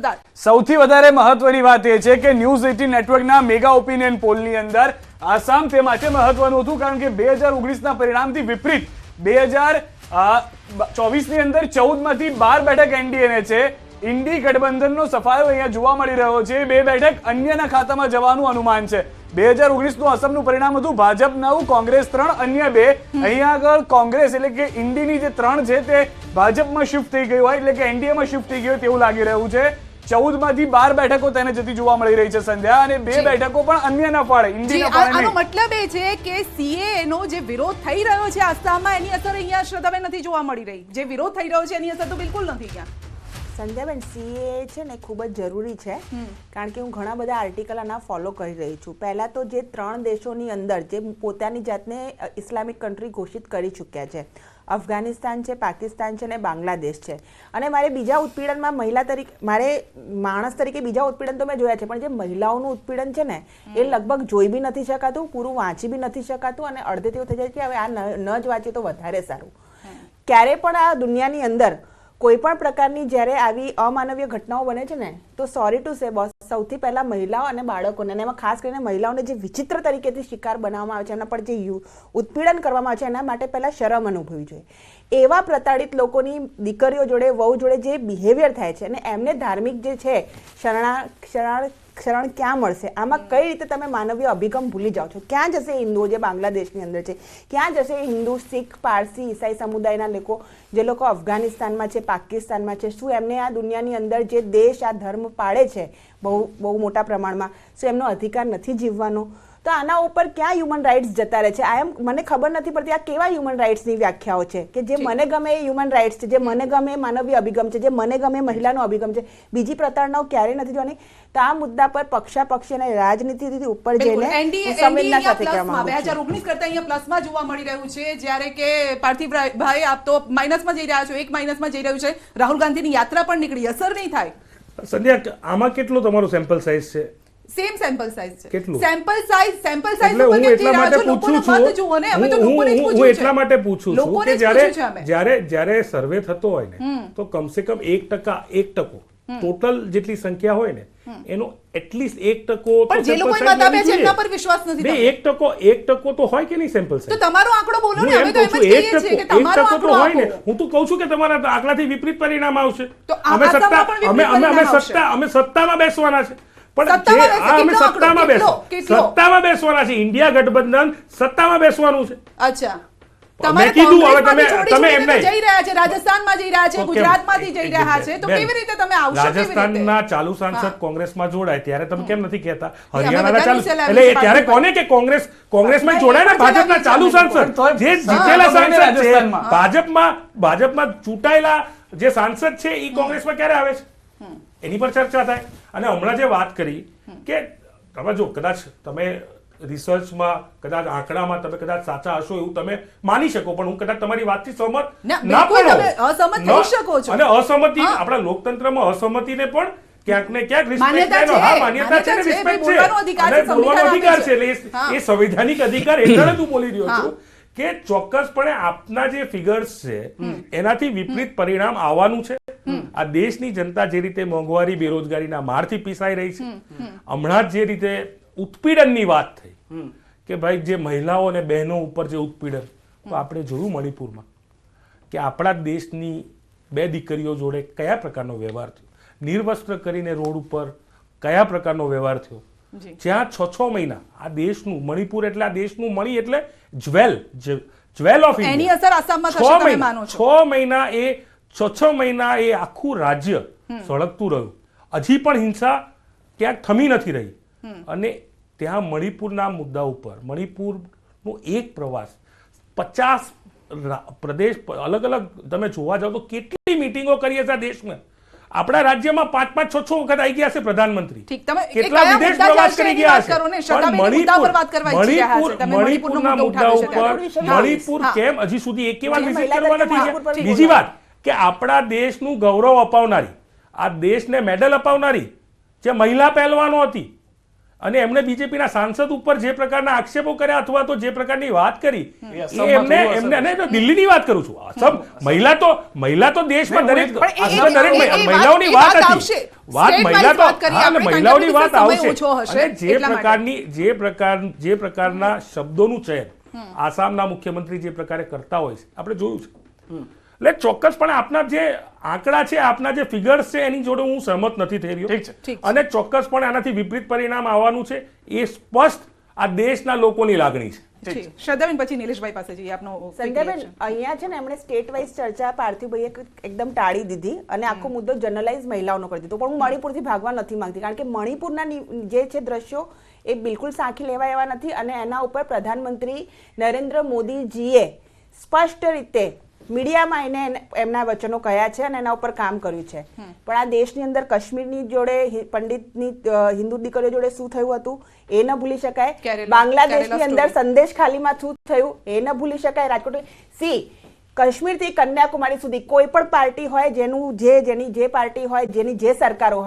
જોરદાર. સૌથી વધારે મહત્વની વાત એ છે કે ન્યૂઝ 18 નેટવર્કના મેગા ઓપિનિયન પોલની અંદર આસામ તે માટે મહત્વનું હતું કારણ કે 2019ના પરિણામથી વિપરીત 2024ની અંદર 14માંથી 12 બેઠક એનડીએને છે. ઇન્ડી ગઠબંધનનો સફાયો અહીંયા જોવા મળી રહ્યો છે. 2 બેઠક અન્યના ખાતામાં જવાનું અનુમાન છે. 2019નું અસમનું પરિણામ હતું ભાજપ 9, કોંગ્રેસ 3, અન્ય 2. અહીંયા આગળ કોંગ્રેસ એટલે કે ઇન્ડીની જે 3 છે તે ભાજપમાં શિફ્ટ થઈ ગઈ હોય એટલે કે એનડીએમાં શિફ્ટ થઈ ગયું તેવું લાગી રહ્યું છે. 14માંથી 12 બેઠકો તેને જતી જોવા મળી રહી છે સંધ્યા, અને 2 બેઠકો પણ અન્યના ફાળે, ઇન્ડીના ફાળે નહીં. આનો મતલબ એ છે કે સીએ નો જે વિરોધ થઈ રહ્યો છે આસામમાં એની અસર અહીંયા શ્રદ્ધાબેન નથી જોવા મળી રહી. જે વિરોધ થઈ રહ્યો છે એની અસર તો બિલકુલ નથી ત્યાં. સંધ્યાબેન, સીએ છે ને ખૂબ જ જરૂરી છે કારણ કે હું ઘણા બધા આર્ટિકલ આના ફોલો કરી રહી છું. પહેલાં તો જે 3 દેશોની અંદર જે પોતાની જાતને ઇસ્લામિક કન્ટ્રી ઘોષિત કરી ચૂક્યા છે, અફઘાનિસ્તાન છે, પાકિસ્તાન છે અને બાંગ્લાદેશ છે. અને મારે બીજા ઉત્પીડનમાં મહિલા તરીકે, મારે માણસ તરીકે બીજા ઉત્પીડન તો મેં જોયા છે, પણ જે મહિલાઓનું ઉત્પીડન છે ને એ લગભગ જોઈ બી નથી શકાતું, પૂરું વાંચી બી નથી શકાતું, અને અડધેથી એવું થઈ જાય કે હવે આ ન જ વાંચીએ તો વધારે સારું. ક્યારે પણ આ દુનિયાની અંદર કોઈ પણ પ્રકારની જ્યારે આવી અમાનવીય ઘટનાઓ બને છે ને તો સોરી ટુ સે બોસ, સૌથી પહેલાં મહિલાઓ અને બાળકોને, અને એમાં ખાસ કરીને મહિલાઓને જે વિચિત્ર તરીકેથી શિકાર બનાવવામાં આવે છે, એના પર જે ઉત્પીડન કરવામાં આવે છે, એના માટે પહેલાં શરમ અનુભવવી જોઈએ. એવા પ્રતાડિત લોકોની દીકરીઓ જોડે, વહુ જોડે જે બિહેવિયર થાય છે અને એમને ધાર્મિક જે છે શરણ ક્યાં મળશે? આમાં કઈ રીતે તમે માનવીય અભિગમ ભૂલી જાઓ છો? ક્યાં જશે હિન્દુઓ જે બાંગ્લાદેશની અંદર છે? ક્યાં જશે હિન્દુ, શીખ, પારસી, ઈસાઈ સમુદાયના લોકો જે લોકો અફઘાનિસ્તાનમાં છે, પાકિસ્તાનમાં છે? શું એમને આ દુનિયાની અંદર જે દેશ આ ધર્મ પાળે છે બહુ મોટા પ્રમાણમાં, શું એમનો અધિકાર નથી જીવવાનો? તો આના ઉપર ક્યાં હ્યુમન રાઇટ્સ જતા રહે છે? મને ખબર નથી પડતી આ કેવા હ્યુમન રાઇટ્સની વ્યાખ્યાઓ છે કે જે મને ગમે એ હ્યુમન રાઇટ્સ છે, જે મને ગમે એ માનવીય અભિગમ છે, જે મને ગમે મહિલાનો અભિગમ છે, બીજી પ્રતાડનાઓ ક્યારેય નથી જોવાની. તો આ મુદ્દા પર પક્ષાપક્ષી અને રાજનીતિથી ઉપર જઈને સંવેદના સાથે કહેવામાં આવે છે. 2019 કરતા અહીંયા પ્લસમાં જોવા મળી રહ્યું છે, જ્યારે કે પાર્થિવભાઈ આપ તો માઇનસમાં જઈ રહ્યા છો, 1 માઇનસમાં જઈ રહ્યું છે. રાહુલ ગાંધીની યાત્રા પણ નીકળી, અસર નહીં થાય. સંધ્યા, આમાં કેટલો તમારો સેમ્પલ સાઇઝ છે? સેમ સેમ્પલ સાઇઝ છે. કેટલું સેમ્પલ સાઇઝ એટલે હું એટલા માટે પૂછું છું કે જ્યારે સર્વે થતો હોય ને તો કમસે કમ 1% ટોટલ જેટલી સંખ્યા હોય ને એનો એટલીસ્ટ 1% જે લોકો મત આપે છે એમના પર વિશ્વાસ નથી. 1% તો હોય કે નહીં સેમ્પલ સાઇઝ? તો તમારો આંકડો બોલો ને. હવે તો એમ જ કહીએ છીએ કે તમારો આંકડો હોય ને. હું તો કહું છું કે તમારા આંકડાથી વિપરીત પરિણામ આવશે. તો અમે સત્તામાં બેસવાના છે, પણ સત્તામાં બેસવાના છે. ઇન્ડિયા ગઠબંધન સત્તામાં બેસવાનું છે. અચ્છા, તમે કીધું હવે તમે એમ નહીં જઈ રહ્યા છે, રાજસ્થાનમાં જઈ રહ્યા છે, ગુજરાતમાંથી જઈ રહ્યા છે, તો કેવી રીતે તમે આવશો? રાજસ્થાનના ચાલુ સાંસદ કોંગ્રેસમાં જોડાય ત્યારે તમે કેમ નથી કહેતા? હરિયાણાના ચાલુ, એટલે ત્યારે કોને કે કોંગ્રેસમાં જોડાય ને ભાજપના ચાલુ સાંસદ, જે જીતેલા સાંસદ છે, ભાજપમાં ચૂંટાયેલા જે સાંસદ છે એ કોંગ્રેસમાં ક્યારે આવે છે એની પર ચર્ચા થાય. અને હમણાં જે વાત કરી કે તમે જો કદાચ તમે રિસર્ચમાં, કદાચ આંકડામાં તમે કદાચ સાચા હશો એવું તમે માની શકો, પણ હું કદાચ તમારી વાતથી સહમત ના પણ હોઉં. અને અસહમતિ, આપણા લોકતંત્રમાં અસહમતિને પણ ક્યાંક ને ક્યાંક માન્યતા છે ને રિસ્પેક્ટ છે, અને બોલવાનો અધિકાર છે. એટલે એ સંવૈધાનિક અધિકાર હેઠળ જ હું બોલી રહ્યો છું કે ચોક્કસપણે આપના જે ફિગર્સ છે એનાથી વિપરીત પરિણામ આવવાનું છે. આ દેશની જનતા જે રીતે મોંઘવારી, બેરોજગારીના મારથી પીસાઈ રહી છે, હમણાં જે રીતે ઉત્પીડનની વાત થઈ કે ભાઈ જે મહિલાઓ અને બહેનો ઉપર જે ઉત્પીડન, તો આપણે જોયું મણિપુરમાં કે આપણા દેશની 2 દીકરીઓ જોડે કયા પ્રકારનો વ્યવહાર થયો, નિર્વસ્ત્ર કરીને રોડ ઉપર કયા પ્રકારનો વ્યવહાર થયો, જ્યાં 6 મહિના આ દેશનું, મણિપુર એટલે આ દેશનું, મણિ એટલે જ્વેલ ઓફ ઇન્ડિયા, 6 મહિના એ આખું રાજ્ય સળગતું રહ્યું. હજી પણ હિંસા ક્યાંક થમી નથી રહી. અને ત્યાં મણિપુરના મુદ્દા ઉપર, મણિપુરનો એક પ્રવાસ, 50 પ્રદેશ અલગ અલગ તમે જોવા જાઓ તો કેટલી મિટિંગો કરી હશે આ દેશમાં. આપણા રાજ્યમાં 5-6 વખત આવી ગયા છે પ્રધાનમંત્રી, કેટલા વિદેશ પ્રવાસ કરી ગયા છે. મણિપુરના મુદ્દા ઉપર મણિપુર કેમ હજી સુધી એક વાર વિઝિટ કરવા નથી ગયા? બીજી વાત કે આપણા દેશનું ગૌરવ અપાવનારી, આ દેશને મેડલ અપાવનારી જે મહિલા પહેલવાનો હતી, અને એમણે બીજેપીના સાંસદ ઉપર જે પ્રકારના આક્ષેપો કર્યા અથવા તો જે પ્રકારની વાત કરી એ એ અસમમાં એમને થોડું અસર એમને નહીં, તો દિલ્હીની વાત કરું છું. અસમ મહિલા તો દેશમાં દરેક પણ દરેક મહિલાઓની વાત હતી. વાત મહિલા તો હા, એટલે મહિલાઓની વાત આવશે. અને જે પ્રકારના શબ્દોનું ચયન આસામના મુખ્યમંત્રી જે પ્રકારે કરતા હોય છે આપણે જોયું છે. એટલે ચોક્કસપણે આપના જે આંકડા છે, આપના જે ફિગર્સ છે એની જોડે હું સહમત નથી થઈ રહ્યો. ઠીક છે. અને ચોક્કસપણે આનાથી વિપરીત પરિણામ આવવાનું છે એ સ્પષ્ટ આ દેશના લોકોની લાગણી છે. શ્રદ્ધાબેન, પછી નિલેશભાઈ પાસે જઈએ. આપનો સંધ્યાબેન, અહીંયા છે ને એમણે સ્ટેટ વાઇઝ ચર્ચા પાર્થિવભાઈએ એકદમ ટાળી દીધી અને આખો મુદ્દો જનરલાઇઝ મહિલાઓનો કરી દીધો. પણ હું મણિપુરથી ભાગવા નથી માંગતી, કારણ કે મણિપુરના જે છે દ્રશ્યો એ બિલકુલ સાંખી લેવા એવા નથી અને એના ઉપર પ્રધાનમંત્રી નરેન્દ્ર મોદીજીએ સ્પષ્ટ રીતે મીડિયામાં એને એમના વચનો કહ્યા છે અને એના ઉપર કામ કર્યું છે. પણ આ દેશની અંદર કાશ્મીરની જોડે પંડિતની હિન્દુ દીકરીઓ જોડે શું થયું હતું એ ન ભૂલી શકાય. બાંગ્લાદેશની અંદર સંદેશ ખાલીમાં શું થયું એ ન ભૂલી શકાય. રાજકોટ કાશ્મીરથી કન્યાકુમારી સુધી કોઈ પણ પાર્ટી હોય જેની જે પાર્ટી હોય જેની જે સરકારો હોય